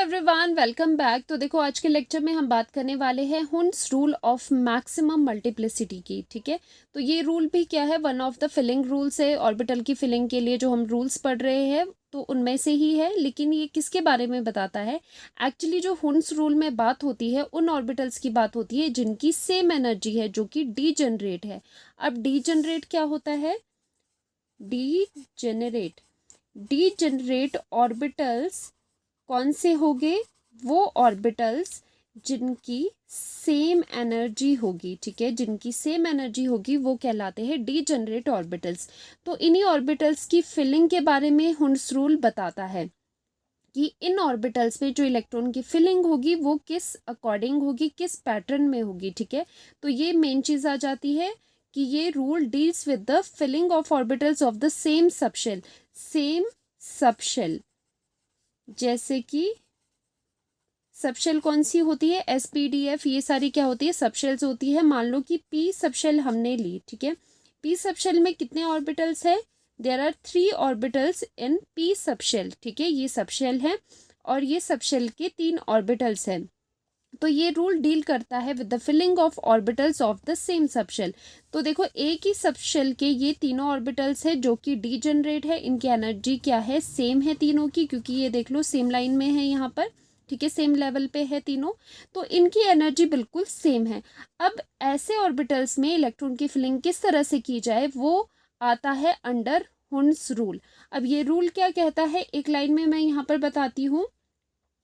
Everyone, welcome back. तो देखो, आज के लेक्चर में हम बात करने वाले हैं Hund's rule of maximum multiplicity की। ठीक है, तो ये रूल भी क्या है, one of the filling rules है। ऑर्बिटल की फिलिंग के लिए जो हम रूल्स पढ़ रहे हैं तो उनमें से ही है, लेकिन ये किसके बारे में बताता है? एक्चुअली जो हुंस रूल में बात होती है उन ऑर्बिटल्स की बात होती है जिनकी सेम एनर्जी है, जो कि डी जनरेट है। अब डी जनरेट क्या होता है? डी जनरेट ऑर्बिटल्स कौन से होंगे? वो ऑर्बिटल्स जिनकी सेम एनर्जी होगी। ठीक है, जिनकी सेम एनर्जी होगी वो कहलाते हैं डीजनरेट ऑर्बिटल्स। तो इन्हीं ऑर्बिटल्स की फिलिंग के बारे में हुंस रूल बताता है कि इन ऑर्बिटल्स में जो इलेक्ट्रॉन की फिलिंग होगी वो किस अकॉर्डिंग होगी, किस पैटर्न में होगी। ठीक है, तो ये मेन चीज़ आ जाती है कि ये rule deals with the filling of orbitals of the same subshell. जैसे कि सबशेल कौन सी होती है? SPDF, ये सारी क्या होती है? सबशेल्स होती है। मान लो कि P सबशेल हमने ली। ठीक है, P सबशेल में कितने ऑर्बिटल्स है? There are 3 orbitals in P subshell. ठीक है, ये सबशेल है और ये सबशेल के 3 ऑर्बिटल्स हैं। तो ये रूल डील करता है with the filling of orbitals of the same subshell. तो देखो, एक ही सबशेल के ये तीनों ऑर्बिटल्स है जो कि डीजनरेट है। इनकी एनर्जी क्या है? सेम है तीनों की, क्योंकि ये देख लो सेम लाइन में है यहाँ पर। ठीक है, सेम लेवल पे है तीनों, तो इनकी एनर्जी बिल्कुल सेम है। अब ऐसे ऑर्बिटल्स में इलेक्ट्रॉन की फिलिंग किस तरह से की जाए, वो आता है अंडर हुंस रूल। अब ये रूल क्या कहता है, एक लाइन में मैं यहाँ पर बताती हूँ।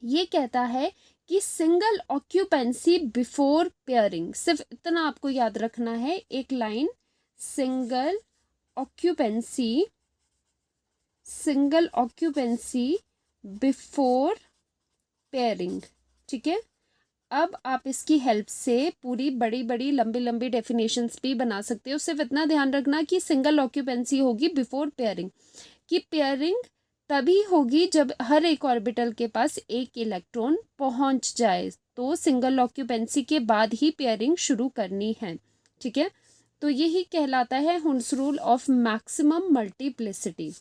ये कहता है कि सिंगल ऑक्यूपेंसी बिफोर पेयरिंग। सिर्फ इतना आपको याद रखना है, एक line, single occupancy before pairing. ठीक है, अब आप इसकी हेल्प से पूरी बड़ी बड़ी लंबी लंबी डेफिनेशंस भी बना सकते हो। सिर्फ इतना ध्यान रखना कि सिंगल ऑक्यूपेंसी होगी बिफोर पेयरिंग, कि पेयरिंग तभी होगी जब हर एक ऑर्बिटल के पास एक इलेक्ट्रॉन पहुंच जाए। तो सिंगल ऑक्यूपेंसी के बाद ही पेयरिंग शुरू करनी है। ठीक है, तो यही कहलाता है हुंस रूल ऑफ मैक्सिमम मल्टीप्लिसिटी।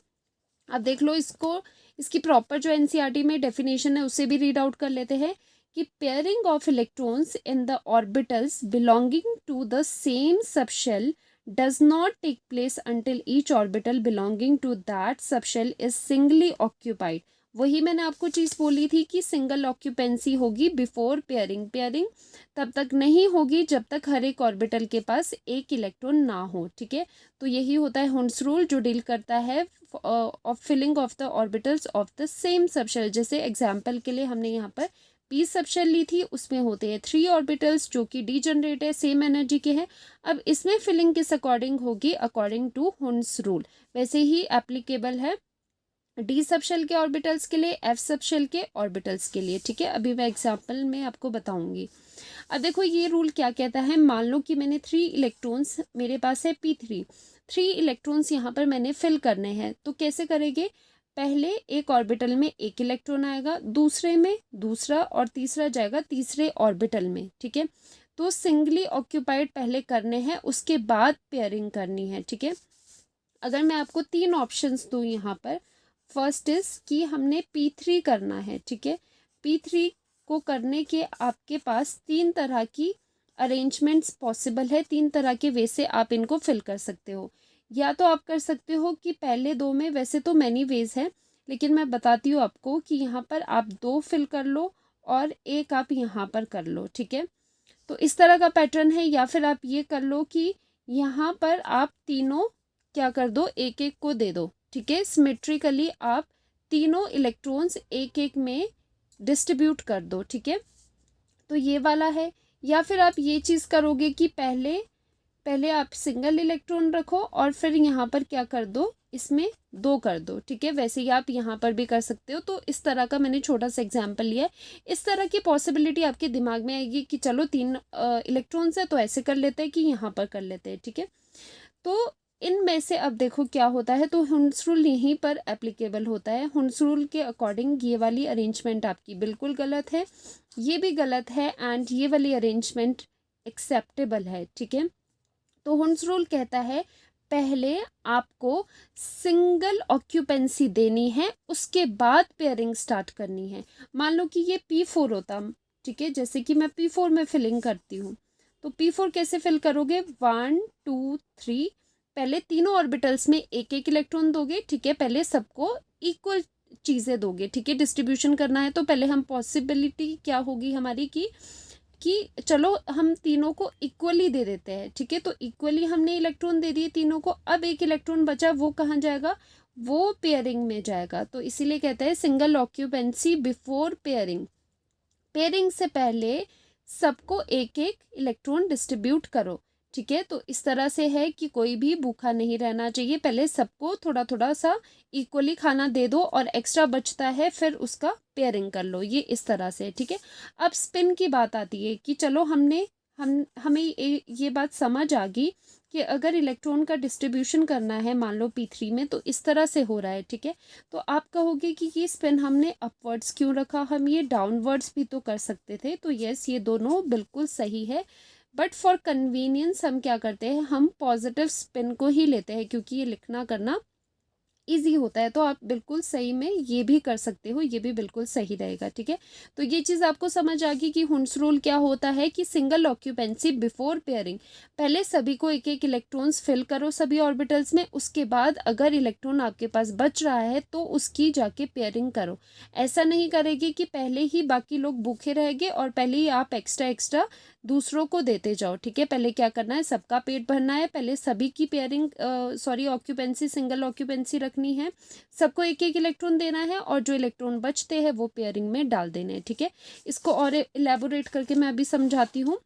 अब देख लो इसको, इसकी प्रॉपर जो एनसीईआरटी में डेफिनेशन है उसे भी रीड आउट कर लेते हैं कि pairing of electrons in the orbitals belonging to the same subshell does not take place until each orbital belonging to that subshell is singly occupied। वही मैंने आपको चीज़ बोली थी कि सिंगल ऑक्यूपेंसी होगी बिफोर पेयरिंग। पेयरिंग तब तक नहीं होगी जब तक हर एक ऑर्बिटल के पास एक इलेक्ट्रॉन ना हो। ठीक है, तो यही होता है हुंस रूल, जो डील करता है of filling of the orbitals of the same subshell. जैसे एग्जाम्पल के लिए हमने यहाँ पर P सबशेल ली थी, उसमें होते हैं 3 ऑर्बिटल्स जो कि डीजनरेट है, सेम एनर्जी के हैं। अब इसमें फिलिंग किस अकॉर्डिंग होगी? According to Hund's rule. वैसे ही एप्लीकेबल है D सबशेल के ऑर्बिटल्स के लिए, F सबशेल के ऑर्बिटल्स के लिए। ठीक है, अभी मैं एग्जांपल में आपको बताऊंगी। अब देखो ये रूल क्या कहता है। मान लो कि मैंने 3 इलेक्ट्रॉन्स, मेरे पास है P3, 3 इलेक्ट्रॉन्स यहाँ पर मैंने फिल करने हैं। तो कैसे करेंगे? पहले एक ऑर्बिटल में एक इलेक्ट्रॉन आएगा, दूसरे में दूसरा, और तीसरा जाएगा तीसरे ऑर्बिटल में। ठीक है, तो सिंगली ऑक्यूपाइड पहले करने हैं, उसके बाद पेयरिंग करनी है। ठीक है, अगर मैं आपको 3 ऑप्शंस दूँ यहाँ पर, फर्स्ट इज कि हमने P3 करना है। ठीक है, P3 को करने के आपके पास 3 तरह की अरेंजमेंट्स पॉसिबल है, 3 तरह के वे से आप इनको फिल कर सकते हो। या तो आप कर सकते हो कि पहले 2 में, वैसे तो मैनी वेज है लेकिन मैं बताती हूँ आपको कि यहाँ पर आप 2 फिल कर लो और एक आप यहाँ पर कर लो। ठीक है, तो इस तरह का पैटर्न है। या फिर आप ये कर लो कि यहाँ पर आप तीनों क्या कर दो, एक एक को दे दो। ठीक है, सिमेट्रिकली आप तीनों इलेक्ट्रॉन्स एक एक में डिस्ट्रीब्यूट कर दो। ठीक है, तो ये वाला है। या फिर आप ये चीज़ करोगे कि पहले आप सिंगल इलेक्ट्रॉन रखो और फिर यहाँ पर क्या कर दो, इसमें 2 कर दो। ठीक है, वैसे ही आप यहाँ पर भी कर सकते हो। तो इस तरह का मैंने छोटा सा एग्जांपल लिया है। इस तरह की पॉसिबिलिटी आपके दिमाग में आएगी कि चलो 3 इलेक्ट्रॉन्स है तो ऐसे कर लेते हैं कि यहाँ पर कर लेते हैं। ठीक है, तो इनमें से अब देखो क्या होता है। तो हुंस रूल यहीं पर एप्लीकेबल होता है। हुंस रूल के अकॉर्डिंग ये वाली अरेंजमेंट आपकी बिल्कुल गलत है, ये भी गलत है, एंड ये वाली अरेंजमेंट एक्सेप्टेबल है। ठीक है, तो हुंस रूल कहता है पहले आपको सिंगल ऑक्यूपेंसी देनी है, उसके बाद पेयरिंग स्टार्ट करनी है। मान लो कि ये P4 होता, ठीक है, जैसे कि मैं P4 में फिलिंग करती हूँ, तो P4 कैसे फिल करोगे, 1 2 3, पहले तीनों ऑर्बिटल्स में एक एक इलेक्ट्रॉन दोगे, ठीक है, पहले सबको इक्वल चीज़ें दोगे, ठीक है, डिस्ट्रीब्यूशन करना है। तो पहले हम पॉसिबिलिटी क्या होगी हमारी कि चलो हम तीनों को इक्वली दे देते हैं, ठीक है, तो इक्वली हमने इलेक्ट्रॉन दे दिए तीनों को। अब एक इलेक्ट्रॉन बचा, वो कहाँ जाएगा, वो पेयरिंग में जाएगा। तो इसीलिए कहते हैं single occupancy before pairing. Pairing से पहले सबको एक एक इलेक्ट्रॉन डिस्ट्रीब्यूट करो, ठीक है। तो इस तरह से है कि कोई भी भूखा नहीं रहना चाहिए, पहले सबको थोड़ा थोड़ा सा इक्वली खाना दे दो और एक्स्ट्रा बचता है फिर उसका पेयरिंग कर लो, ये इस तरह से, ठीक है। अब स्पिन की बात आती है कि चलो हमें ये बात समझ आ गई कि अगर इलेक्ट्रॉन का डिस्ट्रीब्यूशन करना है मान लो P3 में, तो इस तरह से हो रहा है, ठीक है। तो आप कहोगे कि ये स्पिन हमने अपवर्ड्स क्यों रखा, हम ये डाउनवर्ड्स भी तो कर सकते थे। तो यस, ये दोनों बिल्कुल सही है, बट फॉर कन्वीनियंस हम क्या करते हैं, हम पॉजिटिव स्पिन को ही लेते हैं क्योंकि ये लिखना करना ईजी होता है। तो आप बिल्कुल सही में ये भी कर सकते हो, ये भी बिल्कुल सही रहेगा, ठीक है। तो ये चीज़ आपको समझ आ गई कि हुंस रूल क्या होता है कि सिंगल ऑक्यूपेंसी बिफोर पेयरिंग, पहले सभी को एक एक इलेक्ट्रॉन्स फिल करो सभी ऑर्बिटल्स में, उसके बाद अगर इलेक्ट्रॉन आपके पास बच रहा है तो उसकी जाके पेयरिंग करो। ऐसा नहीं करेगी कि पहले ही बाकी लोग भूखे रहेंगे और पहले ही आप एक्स्ट्रा दूसरों को देते जाओ, ठीक है। पहले क्या करना है, सबका पेट भरना है, पहले सभी की पेयरिंग ऑक्यूपेंसी सिंगल ऑक्यूपेंसी रखनी है, सबको एक एक इलेक्ट्रॉन देना है और जो इलेक्ट्रॉन बचते हैं वो पेयरिंग में डाल देने हैं, ठीक है। इसको और इलेबोरेट करके मैं अभी समझाती हूँ।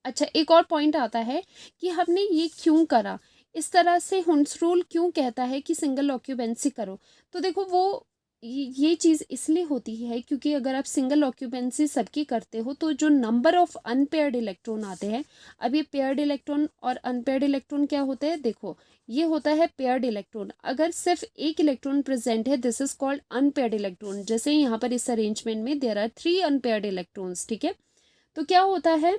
अच्छा, एक और पॉइंट आता है कि हमने ये क्यों करा, इस तरह से हुंस रूल क्यों कहता है कि सिंगल ऑक्यूपेंसी करो। तो देखो वो ये चीज़ इसलिए होती है क्योंकि अगर आप सिंगल ऑक्यूपेंसी सबकी करते हो तो जो नंबर ऑफ अनपेयर्ड इलेक्ट्रॉन आते हैं, अब ये पेयर्ड इलेक्ट्रॉन और अनपेयर्ड इलेक्ट्रॉन क्या होते हैं, देखो ये होता है पेयर्ड इलेक्ट्रॉन। अगर सिर्फ एक इलेक्ट्रॉन प्रेजेंट है, this is called unpaired electron. जैसे यहाँ पर इस अरेंजमेंट में देयर आर 3 अनपेयर्ड इलेक्ट्रॉन्स, ठीक है। तो क्या होता है,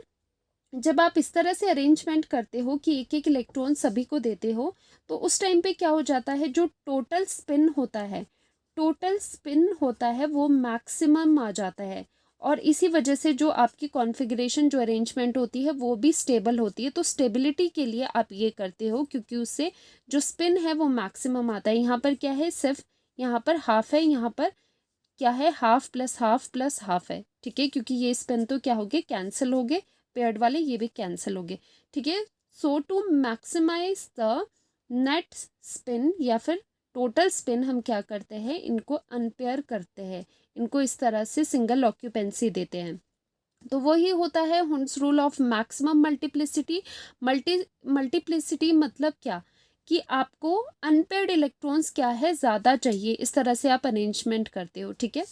जब आप इस तरह से अरेंजमेंट करते हो कि एक एक इलेक्ट्रॉन सभी को देते हो, तो उस टाइम पे क्या हो जाता है, जो टोटल स्पिन होता है वो मैक्सिमम आ जाता है। और इसी वजह से जो आपकी कॉन्फ़िगरेशन जो अरेंजमेंट होती है वो भी स्टेबल होती है। तो स्टेबिलिटी के लिए आप ये करते हो क्योंकि उससे जो स्पिन है वो मैक्सिमम आता है। यहाँ पर क्या है, सिर्फ यहाँ पर हाफ है, यहाँ पर क्या है, हाफ प्लस हाफ है, ठीक है, क्योंकि ये स्पिन तो क्या हो गए, कैंसिल हो गए, पेयर्ड वाले ये भी कैंसिल हो गए, ठीक है। So to maximise the net spin या फिर टोटल स्पिन, हम क्या करते हैं, इनको अनपेयर करते हैं, इनको इस तरह से सिंगल ऑक्यूपेंसी देते हैं। तो वही होता है हुंस rule of maximum multiplicity. Multiplicity मतलब क्या, कि आपको अनपेयर्ड इलेक्ट्रॉन्स क्या है, ज़्यादा चाहिए, इस तरह से आप अरेंजमेंट करते हो, ठीक है।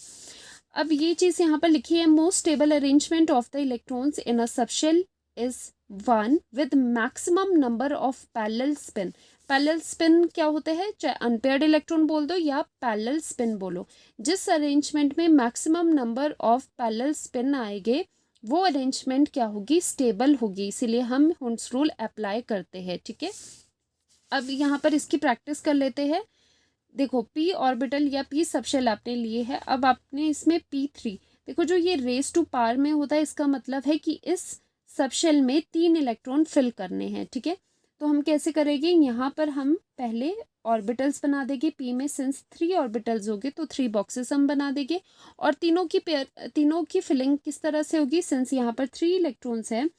अब ये चीज़ यहाँ पर लिखी है, most stable arrangement of the electrons in a subshell is one with maximum number of parallel spin. Parallel spin क्या होते हैं, चाहे अनपेयर्ड इलेक्ट्रॉन बोल दो या पैरेलल स्पिन बोलो, जिस अरेंजमेंट में maximum number of parallel spin आएंगे वो अरेंजमेंट क्या होगी, स्टेबल होगी, इसीलिए हम हुंस रूल अप्लाई करते हैं, ठीक है। अब यहाँ पर इसकी प्रैक्टिस कर लेते हैं। देखो p ऑर्बिटल या p सबशेल आपने लिए है, अब आपने इसमें P3, देखो जो ये रेस टू पावर में होता है इसका मतलब है कि इस सबशेल में 3 इलेक्ट्रॉन फिल करने हैं, ठीक है। तो हम कैसे करेंगे, यहाँ पर हम पहले ऑर्बिटल्स बना देंगे p में, सिंस 3 ऑर्बिटल्स होंगे तो 3 बॉक्सेस हम बना देंगे। और तीनों की फिलिंग किस तरह से होगी, सिंस यहाँ पर 3 इलेक्ट्रॉन्स हैं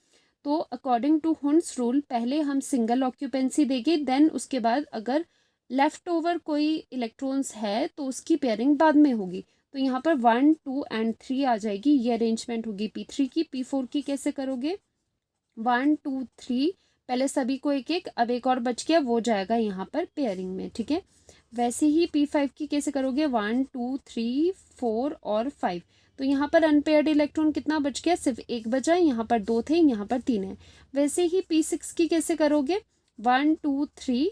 तो अकॉर्डिंग टू हुंस रूल पहले हम सिंगल ऑक्यूपेंसी देंगे, देन उसके बाद अगर लेफ्ट ओवर कोई इलेक्ट्रॉन्स है तो उसकी पेयरिंग बाद में होगी। तो यहाँ पर 1 2 एंड 3 आ जाएगी, ये अरेंजमेंट होगी P3 की। P4 की कैसे करोगे, 1 2 3, पहले सभी को एक एक, अब एक और बच गया वो जाएगा यहाँ पर पेयरिंग में, ठीक है। वैसे ही P5 की कैसे करोगे, 1 2 3 4 और 5। तो यहाँ पर अनपेयर्ड इलेक्ट्रॉन कितना बच गया, सिर्फ एक बचा, यहाँ पर 2 थे, यहाँ पर 3 है। वैसे ही P6 की कैसे करोगे, 1 2 3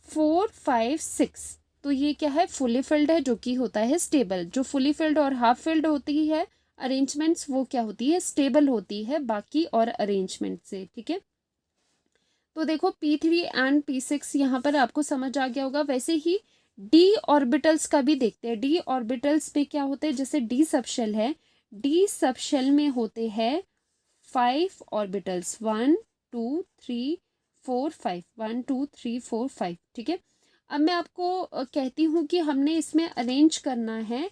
4 5 6। तो ये क्या है, फुली फिल्ड है जो कि होता है स्टेबल। जो फुली फिल्ड और हाफ फिल्ड होती है अरेंजमेंट्स वो क्या होती है, स्टेबल होती है बाकी और अरेंजमेंट से, ठीक है। तो देखो P3 एंड P6 यहाँ पर आपको समझ आ गया होगा। वैसे ही डी ऑर्बिटल्स का भी देखते हैं। डी ऑर्बिटल्स में क्या होते हैं, जैसे डी सबशेल है, डी सबशेल में होते हैं 5 ऑर्बिटल्स, 1 2 3 4 5, 1 2 3 4 5, ठीक है। अब मैं आपको कहती हूँ कि हमने इसमें अरेंज करना है,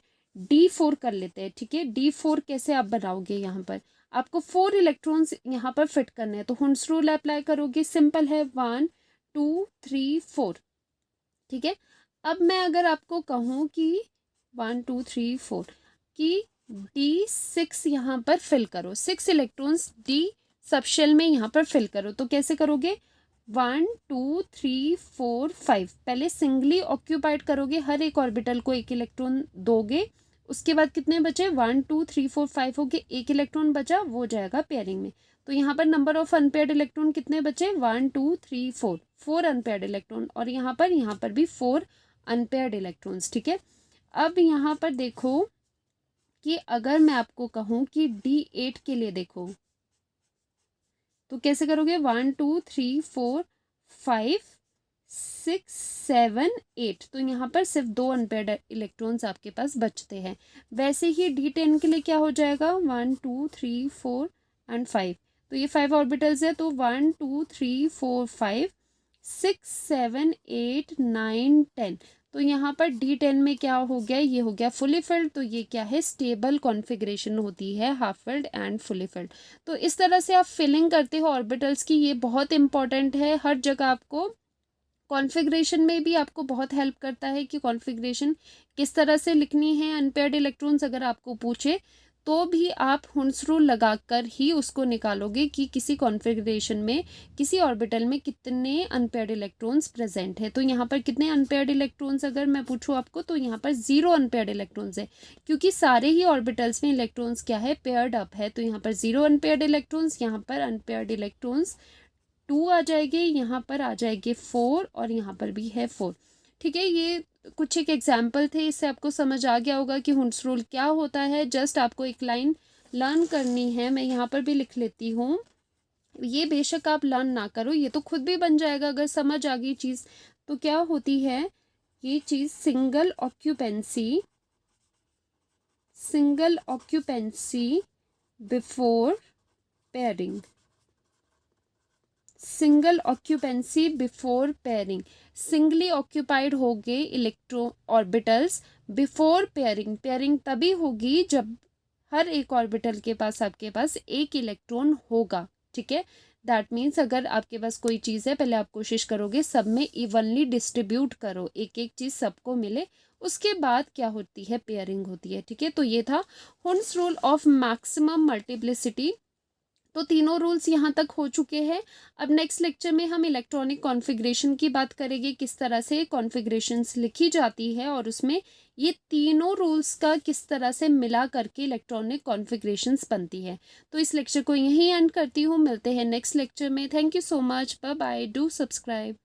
D4 कर लेते हैं, ठीक है। D4 कैसे आप बनाओगे, यहाँ पर आपको 4 इलेक्ट्रॉन्स यहाँ पर फिट करने हैं, तो हुंस रूल अप्लाई करोगे, सिंपल है, 1 2 3 4, ठीक है। अब मैं अगर आपको कहूँ कि 1 2 3 4 कि D6 यहाँ पर फिल करो, 6 इलेक्ट्रॉन्स डी सबशेल में यहाँ पर फिल करो, तो कैसे करोगे, 1 2 3 4 5, पहले सिंगली ऑक्यूपाइड करोगे, हर एक ऑर्बिटल को एक इलेक्ट्रॉन दोगे, उसके बाद कितने बचे, 1 2 3 4 5 हो गए, एक इलेक्ट्रॉन बचा, वो जाएगा पेयरिंग में। तो यहाँ पर नंबर ऑफ अनपेयर्ड इलेक्ट्रॉन कितने बचे, 1 2 3 4, 4 अनपेयर्ड इलेक्ट्रॉन, और यहाँ पर भी 4 अनपेयर्ड इलेक्ट्रॉन्स, ठीक है। अब यहाँ पर देखो कि अगर मैं आपको कहूँ कि D8 के लिए देखो, तो कैसे करोगे, 1 2 3 4 5 6 7 8, तो यहाँ पर सिर्फ 2 अनपेयर्ड इलेक्ट्रॉन्स आपके पास बचते हैं। वैसे ही D10 के लिए क्या हो जाएगा, 1 2 3 4 एंड 5, तो ये 5 ऑर्बिटल्स है, तो 1 2 3 4 5 6 7 8 9 10, तो यहाँ पर D10 में क्या हो गया, ये हो गया फुली फिल्ड, तो ये क्या है, स्टेबल कॉन्फ़िगरेशन होती है half filled and fully filled. तो इस तरह से आप फिलिंग करते हो ऑर्बिटल्स की, ये बहुत इंपॉर्टेंट है, हर जगह आपको कॉन्फ़िगरेशन में भी आपको बहुत हेल्प करता है कि कॉन्फ़िगरेशन किस तरह से लिखनी है। अनपेयर्ड इलेक्ट्रॉन्स अगर आपको पूछे तो भी आप हुंस रूल लगाकर ही उसको निकालोगे कि किसी कॉन्फ़िगरेशन में किसी ऑर्बिटल में कितने अनपेयर्ड इलेक्ट्रॉन्स प्रेजेंट है। तो यहाँ पर कितने अनपेयर्ड इलेक्ट्रॉन्स अगर मैं पूछूँ आपको, तो यहाँ पर 0 अनपेयर्ड इलेक्ट्रॉन्स है, क्योंकि सारे ही ऑर्बिटल्स में इलेक्ट्रॉन्स क्या है, पेयर्ड अप है, तो यहाँ पर 0 अनपेयर्ड इलेक्ट्रॉन्स, यहाँ पर अनपेयर्ड इलेक्ट्रॉन्स 2 आ जाएंगे, यहाँ पर आ जाएंगे 4, और यहाँ पर भी है 4, ठीक है। ये कुछ एक एग्जाम्पल थे, इससे आपको समझ आ गया होगा कि हुंस रूल क्या होता है। जस्ट आपको एक लाइन लर्न करनी है, मैं यहाँ पर भी लिख लेती हूँ, ये बेशक आप लर्न ना करो, ये तो खुद भी बन जाएगा अगर समझ आ गई चीज़। तो क्या होती है ये चीज़, single occupancy before pairing, single occupancy before pairing, singly occupied हो गए electro orbitals before pairing, pairing तभी होगी जब हर एक ऑर्बिटल के पास आपके पास एक इलेक्ट्रॉन होगा, ठीक है। दैट मीन्स अगर आपके पास कोई चीज़ है, पहले आप कोशिश करोगे सब में इवनली डिस्ट्रीब्यूट करो, एक एक चीज़ सबको मिले, उसके बाद क्या होती है, पेयरिंग होती है, ठीक है। तो ये था हुंस रूल ऑफ मैक्सिमम मल्टीप्लिसिटी। तो तीनों रूल्स यहाँ तक हो चुके हैं। अब नेक्स्ट लेक्चर में हम इलेक्ट्रॉनिक कॉन्फ़िगरेशन की बात करेंगे, किस तरह से कॉन्फ़िगरेशंस लिखी जाती है और उसमें ये तीनों रूल्स का किस तरह से मिला करके इलेक्ट्रॉनिक कॉन्फ़िगरेशंस बनती है। तो इस लेक्चर को यहीं एंड करती हूँ, मिलते हैं नेक्स्ट लेक्चर में। Thank you so much, bye bye, do subscribe.